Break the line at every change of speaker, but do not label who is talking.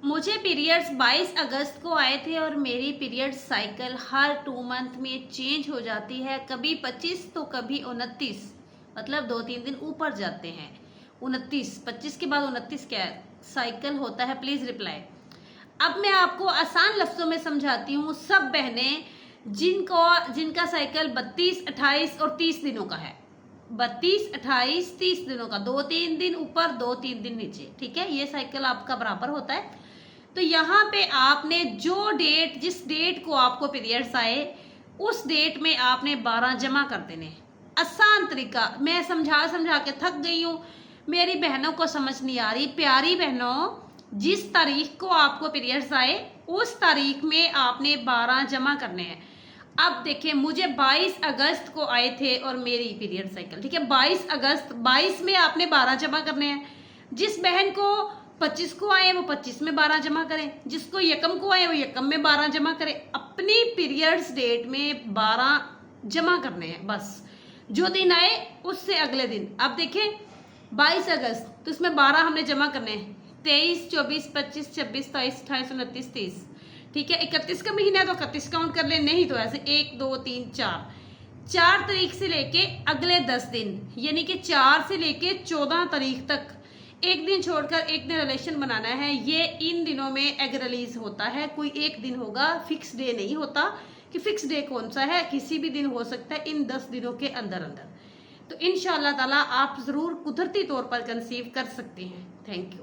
मुझे पीरियड्स 22 अगस्त को आए थे और मेरी पीरियड साइकिल हर 2 मंथ में चेंज हो जाती है, कभी 25 तो कभी 29, मतलब 2-3 दिन ऊपर जाते हैं। 29, 25 के बाद 29 क्या साइकिल होता है, प्लीज रिप्लाई। अब मैं आपको आसान लफ्जों में समझाती हूँ। सब बहनें जिनका साइकिल 32, 28 और 30 दिनों का है, 32, 28, 30 दिनों का, 2-3 दिन ऊपर 2-3 दिन नीचे, ठीक है, ये साइकिल आपका बराबर होता है। तो यहाँ पे आपने जिस डेट को आपको पीरियड्स आए उस डेट में आपने 12 जमा कर देने। आसान तरीका, मैं समझा समझा के थक गई हूँ, मेरी बहनों को समझ नहीं आ रही। प्यारी बहनों, जिस तारीख को आपको पीरियड्स आए उस तारीख में आपने 12 जमा करने हैं। अब देखिए, मुझे 22 अगस्त को आए थे और मेरी पीरियड साइकिल, ठीक है, 22 अगस्त, 22 में आपने 12 जमा करने हैं। जिस बहन को 25 को आए वो 25 में 12 जमा करें, जिसको यकम को आए वो यकम में 12 जमा करें। अपनी पीरियड्स डेट में 12 जमा करने हैं बस, जो दिन आए उससे अगले दिन। अब देखें 22 अगस्त, तो इसमें 12 हमने जमा करने हैं, 23, 24, 25, 26, 27, 28, 29, 30, ठीक है। 31 का महीना है तो 31 काउंट कर ले, नहीं तो ऐसे 1, 2, 3, 4 तारीख से लेके अगले 10 दिन, यानी कि 4 से लेके 14 तारीख तक एक दिन छोड़कर एक दिन रिलेशन बनाना है। ये इन दिनों में एग रिलीज होता है, कोई एक दिन होगा, फिक्स डे नहीं होता कि फिक्स डे कौन सा है, किसी भी दिन हो सकता है इन 10 दिनों के अंदर अंदर। तो इंशाअल्लाह ताला आप जरूर कुदरती तौर पर कंसीव कर सकते हैं। Thank you.